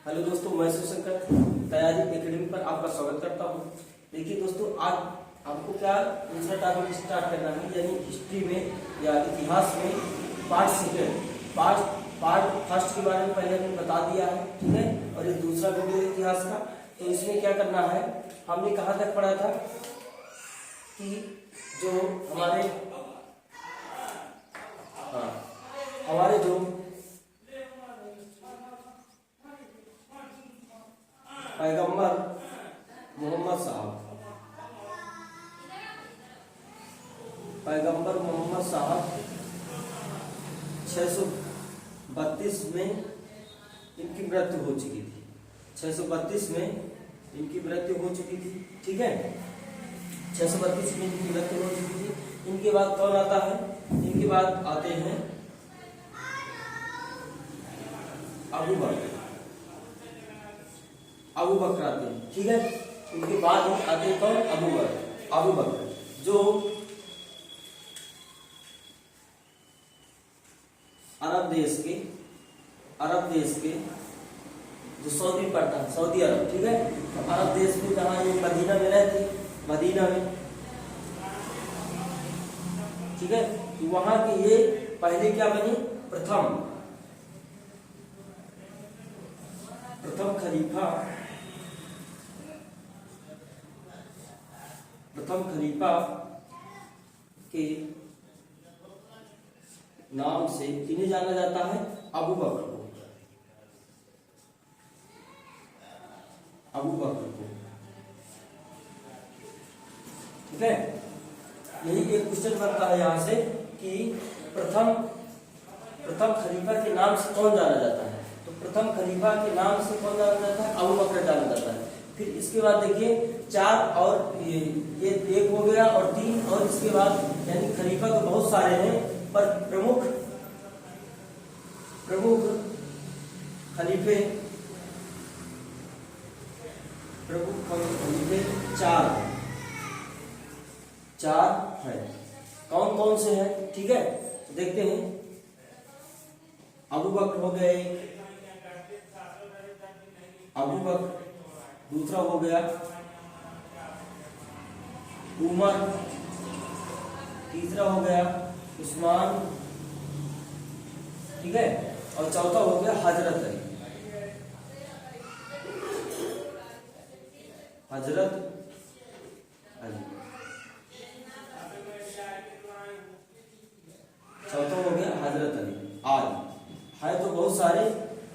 Hello दोस्तों, मैं शिवशंकर तैयारी एकेडमी पर आपका स्वागत करता हूं। देखिए दोस्तों, आज आपको क्या दूसरा टॉपिक स्टार्ट करना है, यानी हिस्ट्री में या इतिहास में पार्ट सेकेंड पार्ट फर्स्ट के बारे में पहले हमने बता दिया है, ठीक है। और ये दूसरा वीडियो इतिहास का, तो इसमें क्या करना है, हमने कहाँ तक पढ़ा था कि जो हमारे जो पैगंबर मोहम्मद साहब 632 में इनकी मृत्यु हो चुकी थी। 632 में इनकी मृत्यु हो चुकी थी, ठीक है। 632 में इनकी मृत्यु हो चुकी थी। इनके बाद कौन आता है? इनके बाद आते हैं अबू बकर आते हैं, ठीक है। इनके बाद ही आते हैं कौन? अबू बकर जो अरब देश के जो सऊदी पड़ता है, सऊदी अरब, ठीक है। तो अरब देश में जहाँ ये मदीना में रहते, मदीना में, ठीक है। तो वहां के ये पहले क्या बनी? प्रथम खलीफा के नाम से किन्हें जाना जाता है? अबू बकर को। ठीक है। यही एक क्वेश्चन बनता है यहाँ से कि प्रथम खलीफा के नाम से कौन जाना जाता है? तो प्रथम खलीफा के नाम से कौन जाना जाता है? अबू बकर जाना जाता है। फिर इसके बाद देखिए 4 और ये 1 हो गया और 3 और इसके बाद, यानी खलीफा तो बहुत सारे हैं, पर प्रमुख खलीफे 4 है। कौन कौन से हैं? ठीक है, तो देखते हैं। अबू बकर हो गए, अबू बकर, दूसरा हो गया उमर, तीसरा हो गया उस्मान, ठीक है। और चौथा हो गया हजरत अली। चौथा हो गया हजरत अली। आज है तो बहुत सारे,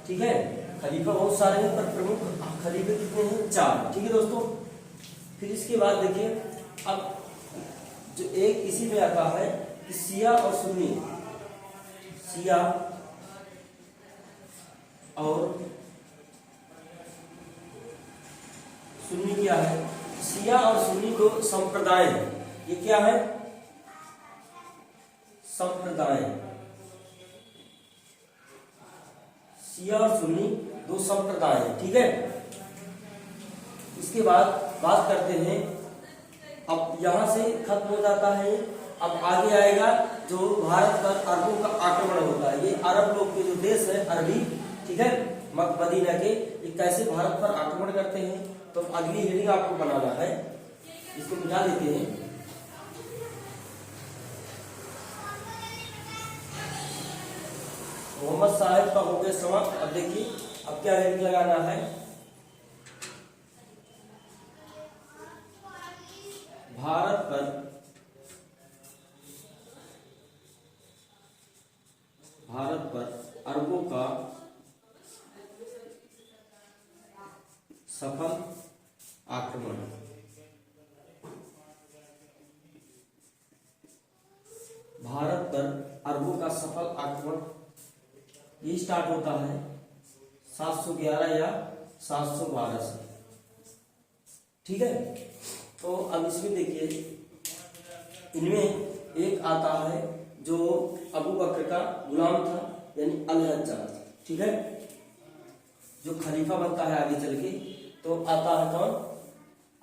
ठीक है, खलीफा बहुत सारे हैं, पर प्रमुख खलीफे कितने हैं? 4, ठीक है दोस्तों। फिर इसके बाद देखिए, अब जो एक इसी में आता है कि शिया और सुन्नी, शिया और सुन्नी क्या है? शिया और सुन्नी दो संप्रदाय है। ये क्या है? संप्रदाय। शिया और सुन्नी दो संप्रदाय है, ठीक है। इसके बाद बात करते हैं, अब यहां से खत्म हो जाता है। अब आगे आएगा जो भारत पर अरबों का आक्रमण होता है। ये अरब लोग के जो देश है, अरबी, ठीक है, मदीना के, ये कैसे भारत पर आक्रमण करते हैं। तो अगली हेडिंग आपको बनाना है, इसको मिटा देते हैं। मोहम्मद साहब का हो गया समाप्त। अब देखिए, अब क्या हेडिंग लगाना है? भारत पर अरबों का सफल आक्रमण। भारत पर अरबों का सफल आक्रमण ये स्टार्ट होता है 711 या 712 से, ठीक है। तो अब इसमें देखिए, इनमें एक आता है जो अबू बकर का गुलाम था, यानी अल-हज्जाज, ठीक है, जो खलीफा बनता है आगे चल के। तो आता है कौन?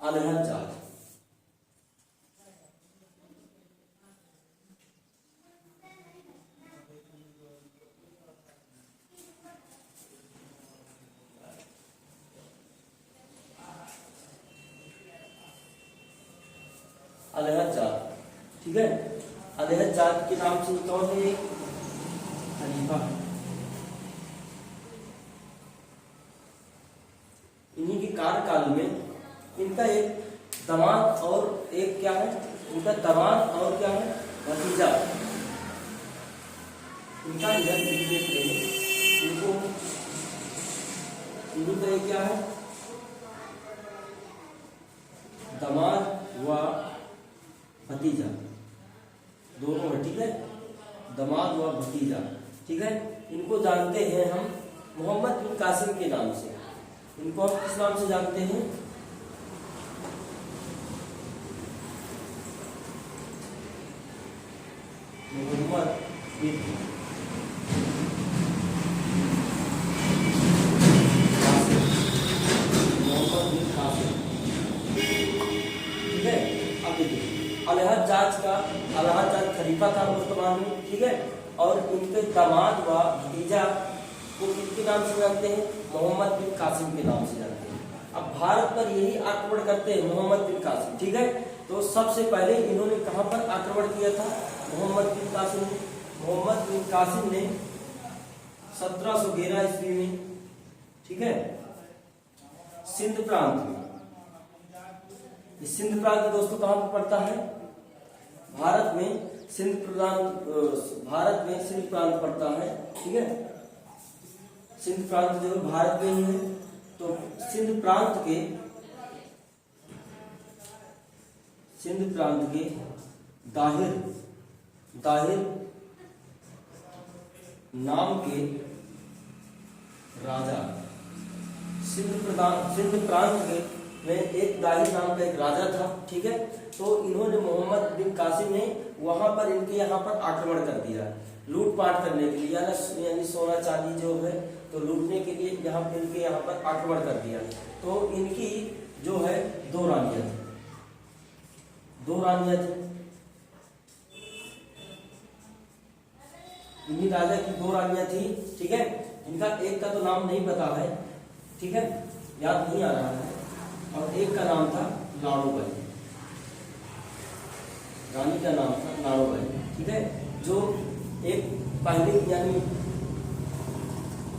अल-हज्जाज। अलहद जात, ठीक है। अलहद जात के नाम से कौन है? खलीफा। इन्हीं के कार्यकाल में इनका एक दामाद और एक क्या है, इनका दामाद और क्या है, भतीजा। इनका इधर देखते हैं, इनको इन्हीं का क्या है, दामाद व भतीजा दोनों है, ठीक है। दामाद व भतीजा, ठीक है। इनको जानते हैं हम मोहम्मद बिन कासिम के नाम से। इनको हम किस नाम से जानते हैं? मोहम्मद बिन कासिम, मोहम्मद बिन कासिम, ठीक है। अब देखिए अलहद जात का, अलहद जात खलीफा था वर्तमान में, ठीक है। और इनके दामाद व भतीजा को किसके नाम से जानते हैं? मोहम्मद बिन कासिम के नाम से जानते हैं। अब भारत पर यही आक्रमण करते हैं मोहम्मद बिन कासिम, ठीक है। तो सबसे पहले इन्होंने कहां पर आक्रमण किया था? मोहम्मद बिन कासिम ने, मोहम्मद बिन कासिम ने 1711 ईस्वी में, ठीक है, सिंध प्रांत में। सिंध प्रांत दोस्तों कहां पर पड़ता है? भारत में सिंध प्रांत, भारत में सिंध प्रांत पड़ता है, ठीक है। सिंध प्रांत जो भारत में ही है, तो सिंध प्रांत के दाहिर नाम के राजा, सिंध प्रांत के में एक दाहिर नाम का एक राजा था, ठीक है। तो इन्होंने मोहम्मद बिन कासिम ने वहां पर इनके यहाँ पर आक्रमण कर दिया, लूटपाट करने के लिए, यानी सोना चांदी जो है तो लूटने के लिए इनके यहाँ पर आक्रमण कर दिया। तो इनकी जो है दो रानियां थी, इन्हीं राजा की दो रानियां थी, ठीक है। इनका एक का तो नाम नहीं पता है, ठीक है, याद नहीं आ रहा है, और एक का नाम था लाड़ोबाई, रानी का नाम था लाड़ोबाई, ठीक है। जो एक पहले यानी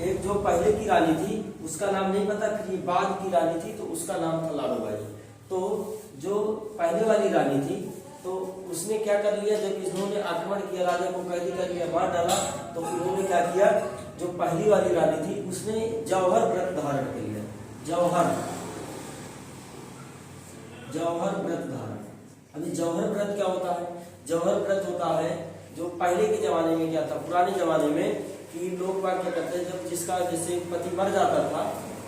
एक जो पहले की रानी थी उसका नाम नहीं पता, फिर ये बाद की रानी थी तो उसका नाम था लाड़ोबाई। तो जो पहले वाली रानी थी तो उसने क्या कर लिया, जब इन्होंने आक्रमण किया, राजा को कैदी कर लिया, मार डाला, तो उन्होंने क्या किया, जो पहली वाली रानी थी उसने जौहर व्रत धारण कर लिया। जौहर व्रत धारण। अभी जौहर व्रत क्या होता है? जौहर व्रत होता है जो पहले के जमाने में क्या था, पुराने जमाने में, कि लोग क्या करते हैं, जब जिसका जैसे पति मर जाता था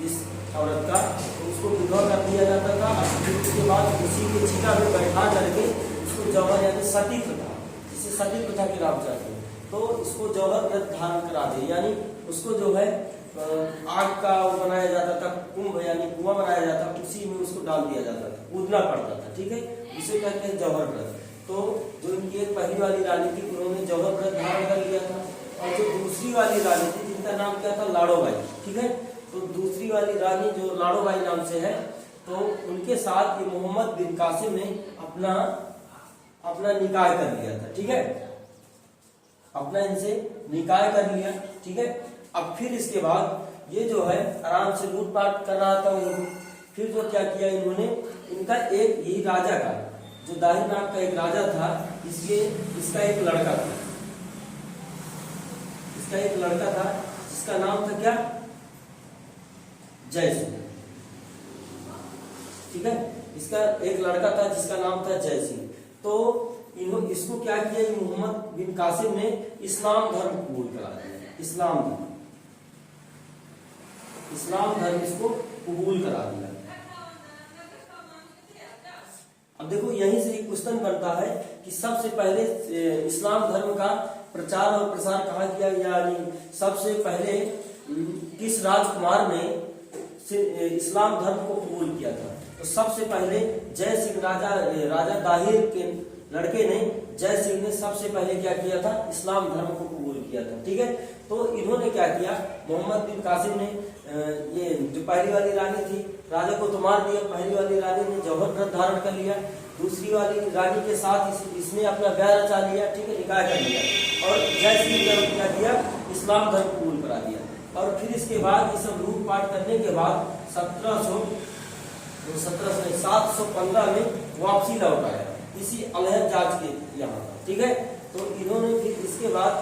इस औरत का, तो उसको विधवा कर दिया जाता था, और उसके बाद उसी के चिता में बैठा करके उसको जौहर यानी सती प्रथा, जिसे सती प्रथा के नाम चाहते हैं, तो इसको जौहर व्रत धारण करा दे, यानी उसको जो है आग का वो बनाया जाता था, कुंभ यानी कुआं बनाया जाता, उसी में उसको डाल दिया जाता था, कूदना पड़ता था, ठीक है। इसे कहते हैं जौहर व्रत। तो जो इनकी एक पहली वाली रानी थी उन्होंने जौहर व्रत धारण कर लिया था, और जो दूसरी वाली रानी थी जिनका नाम क्या था, लाड़ोबाई, ठीक है। तो दूसरी वाली रानी जो लाड़ोबाई नाम से है, तो उनके साथ ये मोहम्मद बिन कासिम ने अपना निकाह कर लिया था, ठीक है, अपना इनसे निकाह कर लिया, ठीक है। अब फिर इसके बाद ये जो है आराम से लूटपाट कर रहा था उनको, फिर जो क्या किया इन्होंने, इनका एक ही राजा का, जो दाहिर नाम का एक राजा था, इसका एक लड़का था, जिसका नाम था क्या, जय सिंह, ठीक है। इसका एक लड़का था जिसका नाम था जय सिंह। तो इन्होंने इसको क्या किया, मोहम्मद बिन कासिम ने इस्लाम धर्म कबूल करा दिया, इस्लाम धर्म इसको कबूल करा दिया। अब देखो यहीं से एक क्वेश्चन बनता है कि सबसे पहले इस्लाम धर्म का प्रचार और प्रसार कहाँ किया, यानी सबसे पहले किस राजकुमार ने इस्लाम धर्म को कबूल किया था? तो सबसे पहले जय सिंह, राजा दाहिर के लड़के ने, जय सिंह ने सबसे पहले क्या किया था, इस्लाम धर्म को कबूल किया था, ठीक है। तो इन्होंने क्या किया, मोहम्मद बिन कासिम ने ये जो पहली वाली रानी थी, राजा को तो मार दिया, पहली वाली रानी ने जौहर व्रत धारण कर लिया, दूसरी वाली रानी के साथ इसने अपना ब्याह रचा लिया, ठीक है, निकाह कर लिया, और जैसे ही क्या किया, इस्लाम धर्म कबूल करा दिया। और फिर इसके बाद ये सब लूटपाट करने के बाद 715 में वापसी लौट आया इसी अलहद जाज के यहाँ, ठीक है। तो इन्होंने फिर इसके बाद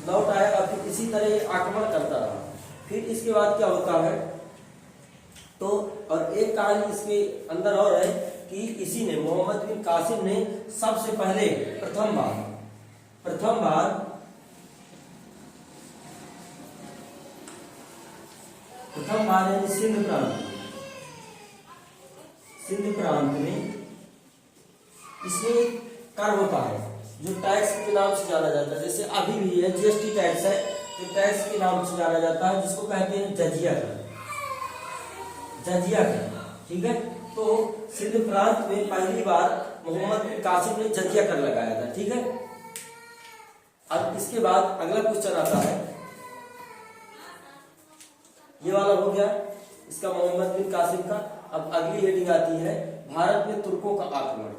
लौट आया और फिर इसी तरह आक्रमण करता रहा। फिर इसके बाद क्या होता है, तो और एक कहानी इसके अंदर और है कि इसी ने मोहम्मद बिन कासिम ने सबसे पहले प्रथम बार यानी सिंध प्रांत में इसमें कर होता है जो टैक्स के नाम से जाना जाता है, जैसे अभी भी है जीएसटी टैक्स है, तो टैक्स के नाम से जाना जाता है, जिसको कहते हैं जजिया कर, ठीक है। तो सिंध प्रांत में पहली बार मोहम्मद बिन कासिम ने जजिया कर लगाया था, ठीक है। अब इसके बाद अगला क्वेश्चन आता है, ये वाला हो गया इसका मोहम्मद बिन कासिम का। अब अगली हेडिंग आती है भारत में तुर्कों का आक्रमण।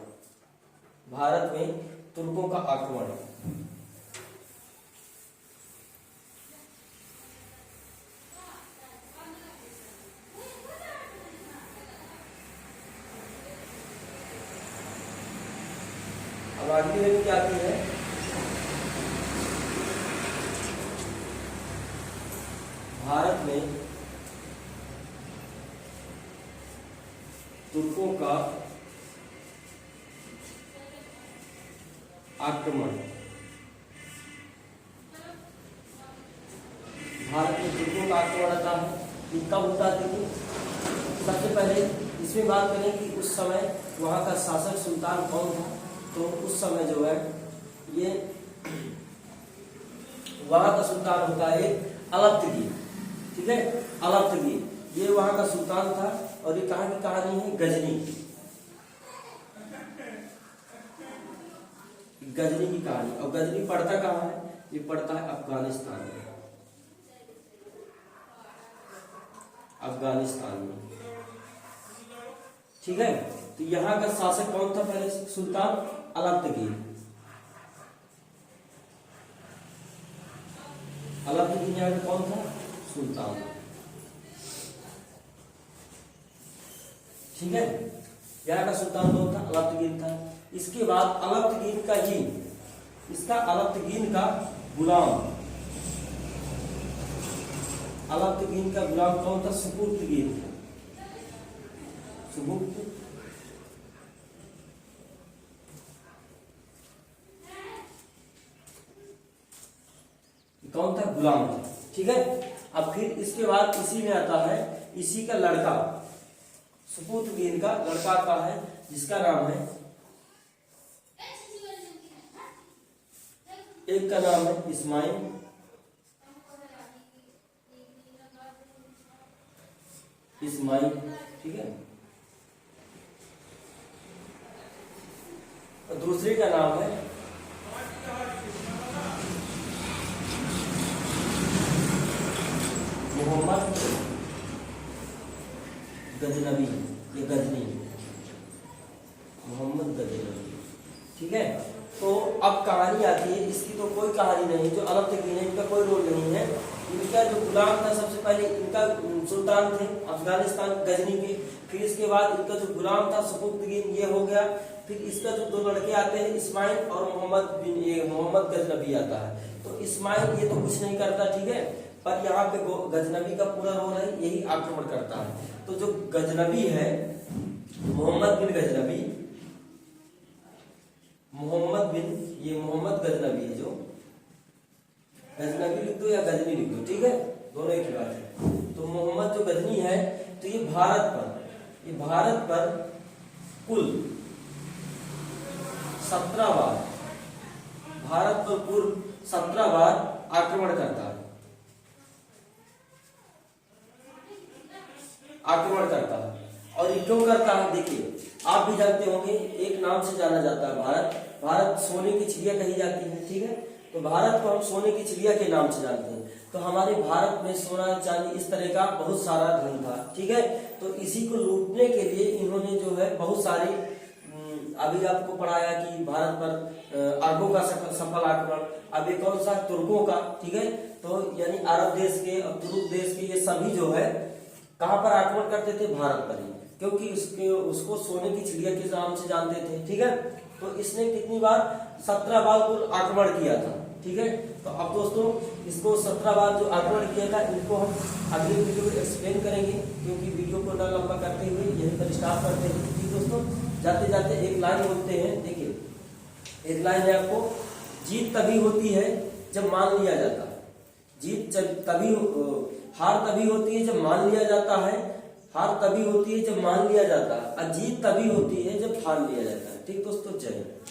अब अगली हेडिंग क्या आती है, भारत में तुर्कों का आक्रमण। भारत में तुर्कों का आक्रमण आता है, ये कब होता है? देखिए, सबसे पहले इसमें बात करें कि उस समय वहाँ का शासक सुल्तान कौन था। तो उस समय जो है ये वहाँ का सुल्तान होता है अलब्तगीर, ठीक है, अलब्तगीर, ये वहाँ का सुल्तान था। और ये कहाँ की कहानी है? गजनी की कहानी। और गजनी पड़ता कहाँ है? ये पड़ता है अफगानिस्तान में, ठीक है। तो यहाँ का शासक कौन था पहले? सुल्तान अलब्तगीर यहाँ का कौन था? सुल्तान, ठीक है। यहाँ का सुल्तान कौन था? अलब्तगीर था। इसके बाद अलब्तगीर का गुलाम कौन था? सुपुर्तगीर। कौन था? गुलाम था, ठीक है। अब फिर इसके बाद इसी में आता है इसी का लड़का, सुपुर्तगीर का लड़का का है, जिसका नाम है, एक का नाम है इस्माइल, ठीक है, और दूसरे का नाम है मोहम्मद गजनवी, ये गजनी, मोहम्मद गजनवी, ठीक है। तो अब कहानी आती है, इसकी तो कोई कहानी नहीं, जो अलब्तगीर है इनका कोई रोल नहीं है। इनका जो गुलाम था सबसे पहले, इनका सुल्तान थे अफगानिस्तान गजनी के। फिर इसके बाद इनका जो गुलाम था सुपुर्तगीर, ये हो गया। फिर इसका जो दो लड़के आते हैं इस्माइल और मोहम्मद गजनवी आता है। तो इस्माइल ये तो कुछ नहीं करता, ठीक है, पर यहाँ पे गजनवी का पूरा रोल है, यही आक्रमण करता है। तो जो गजनवी है मोहम्मद गजनवी है, जो गजनवी लिख दो या गजनी लिख दो, ठीक है, दोनों एक ही बात है। तो मोहम्मद जो गजनी है, तो ये भारत पर कुल 17 बार, भारत पर कुल 17 बार आक्रमण करता है, और ये क्यों करता है? देखिए, आप भी जानते होंगे, एक नाम से जाना जाता है भारत सोने की चिड़िया कही जाती है, ठीक है। तो भारत को हम सोने की चिड़िया के नाम से जानते हैं। तो हमारे भारत में सोना चांदी इस तरह का बहुत सारा धन था, ठीक है। तो इसी को लूटने के लिए इन्होंने जो है बहुत सारी अभी आपको पढ़ाया कि भारत पर अरबों का सफल आक्रमण, अब ये कौन सा, तुर्कों का, ठीक है। तो यानी अरब देश के और तुर्क देश के ये सभी जो है कहां पर आक्रमण करते थे, भारत पर ही, क्योंकि उसको सोने की चिड़िया के नाम से जानते थे, ठीक है। तो इसने कितनी बार, 17 बार कुल आक्रमण किया था, ठीक है। तो अब दोस्तों इसको 17 बार जो आक्रमण किया था इनको हम अगले वीडियो में एक्सप्लेन करेंगे, क्योंकि वीडियो को ना लंबा करते हुए यहीं पर स्टार्ट करते हैं। ठीक दोस्तों, जाते जाते एक लाइन बोलते हैं, देखिए एक लाइन है आपको, जीत तभी होती है जब मान लिया जाता है, जीत तभी, हार तभी होती है जब मान लिया जाता है, हार तभी होती है जब मान लिया जाता है, और जीत तभी होती है जब ठान लिया जाता है। ठीक दोस्तों, जय हिंद।